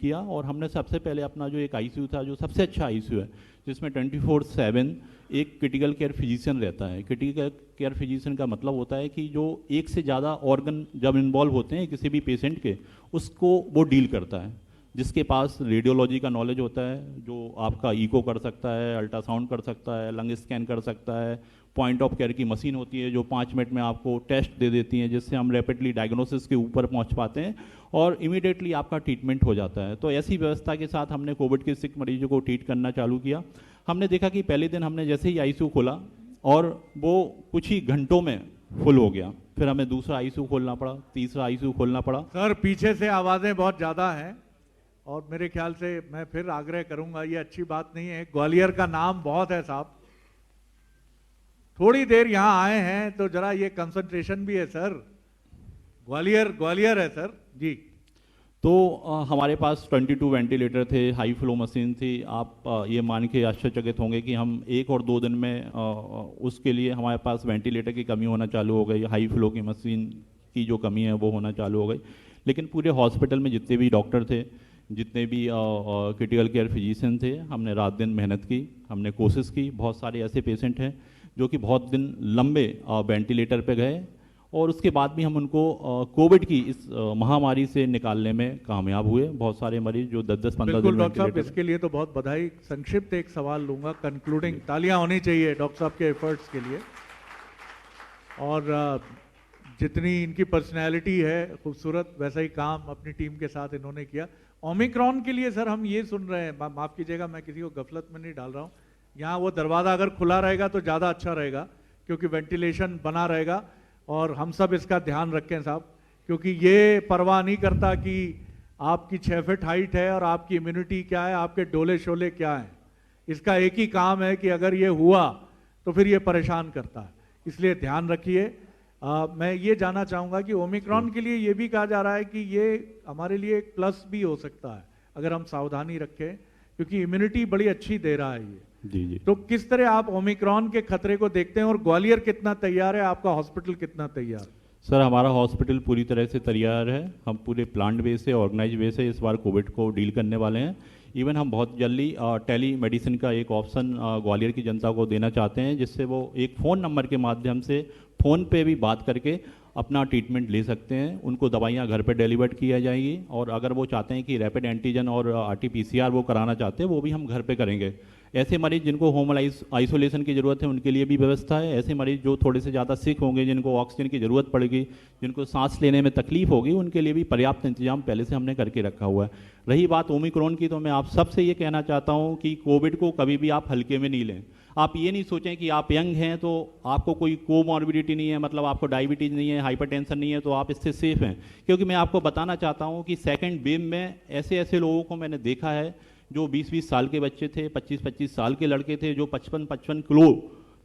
किया और हमने सबसे पहले अपना जो एक आईसीयू था, जो सबसे अच्छा आईसीयू है, जिसमें 24/7 एक क्रिटिकल केयर फिजिशियन रहता है। क्रिटिकल केयर फिजिशियन का मतलब होता है कि जो एक से ज़्यादा ऑर्गन जब इन्वॉल्व होते हैं किसी भी पेशेंट के, उसको वो डील करता है, जिसके पास रेडियोलॉजी का नॉलेज होता है, जो आपका ईको कर सकता है, अल्ट्रासाउंड कर सकता है, लंग स्कैन कर सकता है, पॉइंट ऑफ केयर की मशीन होती है जो 5 मिनट में आपको टेस्ट दे देती हैं, जिससे हम रैपिडली डायग्नोसिस के ऊपर पहुंच पाते हैं और इमीडिएटली आपका ट्रीटमेंट हो जाता है। तो ऐसी व्यवस्था के साथ हमने कोविड के सिक मरीजों को ट्रीट करना चालू किया। हमने देखा कि पहले दिन हमने जैसे ही आईसीयू खोला और वो कुछ ही घंटों में फुल हो गया, फिर हमें दूसरा आईसीयू खोलना पड़ा, तीसरा आईसीयू खोलना पड़ा। सर पीछे से आवाज़ें बहुत ज़्यादा हैं और मेरे ख्याल से मैं फिर आग्रह करूंगा, ये अच्छी बात नहीं है। ग्वालियर का नाम बहुत है साहब, थोड़ी देर यहाँ आए हैं तो जरा ये कंसंट्रेशन भी है सर। ग्वालियर ग्वालियर है सर जी। तो हमारे पास 22 वेंटिलेटर थे, हाई फ्लो मशीन थी। आप ये मान के आश्चर्यचकित होंगे कि हम 1 और 2 दिन में उसके लिए हमारे पास वेंटिलेटर की कमी होना चालू हो गई, हाई फ्लो की मशीन की जो कमी है वो होना चालू हो गई। लेकिन पूरे हॉस्पिटल में जितने भी डॉक्टर थे, जितने भी क्रिटिकल केयर फिजिशियन थे, हमने रात दिन मेहनत की, हमने कोशिश की। बहुत सारे ऐसे पेशेंट हैं जो कि बहुत दिन लंबे वेंटिलेटर पे गए और उसके बाद भी हम उनको कोविड की इस महामारी से निकालने में कामयाब हुए। बहुत सारे मरीज जो 10-15 दिन डॉक्टर साहब, इसके लिए तो बहुत बधाई। संक्षिप्त एक सवाल लूंगा, कंक्लूडिंग तालियां होनी चाहिए डॉक्टर साहब के एफर्ट्स के लिए। और जितनी इनकी पर्सनैलिटी है खूबसूरत, वैसा ही काम अपनी टीम के साथ इन्होंने किया। ओमिक्रॉन के लिए सर हम ये सुन रहे हैं, माफ़ कीजिएगा मैं किसी को गफलत में नहीं डाल रहा हूँ, यहाँ वो दरवाज़ा अगर खुला रहेगा तो ज़्यादा अच्छा रहेगा क्योंकि वेंटिलेशन बना रहेगा और हम सब इसका ध्यान रखें साहब, क्योंकि ये परवाह नहीं करता कि आपकी 6 फीट हाइट है और आपकी इम्यूनिटी क्या है, आपके डोले शोले क्या हैं। इसका एक ही काम है कि अगर ये हुआ तो फिर ये परेशान करता है, इसलिए ध्यान रखिए। मैं ये जानना चाहूँगा कि ओमिक्रॉन के लिए ये भी कहा जा रहा है कि ये हमारे लिए एक प्लस भी हो सकता है अगर हम सावधानी रखें, क्योंकि इम्यूनिटी बड़ी अच्छी दे रहा है ये। जी। तो किस तरह आप ओमिक्रॉन के खतरे को देखते हैं और ग्वालियर कितना तैयार है, आपका हॉस्पिटल कितना तैयार? सर हमारा हॉस्पिटल पूरी तरह से तैयार है। हम पूरे प्लान वे से, ऑर्गेनाइज वे से इस बार कोविड को डील करने वाले हैं। इवन हम बहुत जल्दी टेली मेडिसिन का एक ऑप्शन ग्वालियर की जनता को देना चाहते हैं, जिससे वो एक फ़ोन नंबर के माध्यम से फ़ोन पे भी बात करके अपना ट्रीटमेंट ले सकते हैं। उनको दवाइयाँ घर पे डिलीवर्ड किया जाएगी और अगर वो चाहते हैं कि रैपिड एंटीजन और RT-PCR वो कराना चाहते हैं, वो भी हम घर पे करेंगे। ऐसे मरीज जिनको होम आइसोलेशन की ज़रूरत है उनके लिए भी व्यवस्था है। ऐसे मरीज जो थोड़े से ज़्यादा सिक होंगे, जिनको ऑक्सीजन की ज़रूरत पड़ेगी, जिनको सांस लेने में तकलीफ होगी, उनके लिए भी पर्याप्त इंतजाम पहले से हमने करके रखा हुआ है। रही बात ओमिक्रॉन की, तो मैं आप सबसे ये कहना चाहता हूँ कि कोविड को कभी भी आप हल्के में नहीं लें। आप ये नहीं सोचें कि आप यंग हैं तो आपको कोई कोमॉर्बिडिटी नहीं है, मतलब आपको डायबिटीज़ नहीं है, हाइपरटेंशन नहीं है, तो आप इससे सेफ हैं। क्योंकि मैं आपको बताना चाहता हूँ कि सेकेंड वेव में ऐसे ऐसे लोगों को मैंने देखा है जो 20-20 साल के बच्चे थे, 25-25 साल के लड़के थे, जो 55-55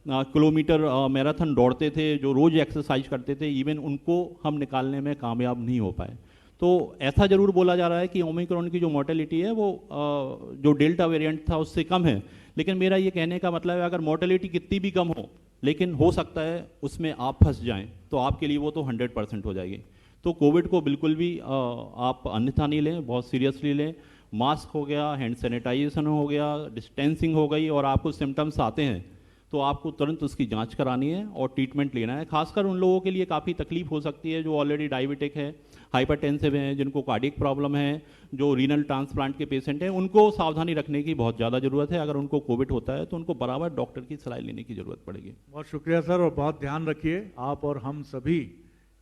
किलोमीटर मैराथन दौड़ते थे, जो रोज़ एक्सरसाइज करते थे, इवन उनको हम निकालने में कामयाब नहीं हो पाए। तो ऐसा ज़रूर बोला जा रहा है कि ओमिक्रॉन की जो मोर्टेलिटी है वो जो डेल्टा वेरिएंट था उससे कम है, लेकिन मेरा ये कहने का मतलब है अगर मोर्टेलिटी कितनी भी कम हो, लेकिन हो सकता है उसमें आप फंस जाएं, तो आपके लिए वो तो 100% हो जाएगी। तो कोविड को बिल्कुल भी आप अन्यथा नहीं लें, बहुत सीरियसली लें। मास्क हो गया, हैंड सैनिटाइजेशन हो गया, डिस्टेंसिंग हो गई, और आपको सिम्टम्स आते हैं तो आपको तुरंत उसकी जांच करानी है और ट्रीटमेंट लेना है। खासकर उन लोगों के लिए काफ़ी तकलीफ हो सकती है जो ऑलरेडी डायबिटिक है, हाइपरटेंसिव हैं, जिनको कार्डियक प्रॉब्लम है, जो रीनल ट्रांसप्लांट के पेशेंट हैं, उनको सावधानी रखने की बहुत ज़्यादा ज़रूरत है। अगर उनको कोविड होता है तो उनको बराबर डॉक्टर की सलाह लेने की ज़रूरत पड़ेगी। बहुत शुक्रिया सर, और बहुत ध्यान रखिए आप और हम सभी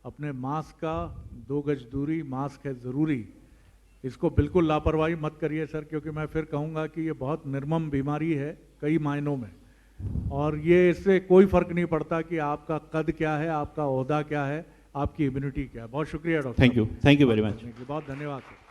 अपने मास्क का, 2 गज दूरी, मास्क है ज़रूरी, इसको बिल्कुल लापरवाही मत करिए सर, क्योंकि मैं फिर कहूँगा कि ये बहुत निर्मम बीमारी है कई मायनों में, और ये इससे कोई फर्क नहीं पड़ता कि आपका कद क्या है, आपका ओहदा क्या है, आपकी इम्यूनिटी क्या है। बहुत शुक्रिया doctor. Thank you very much. बहुत धन्यवाद सर।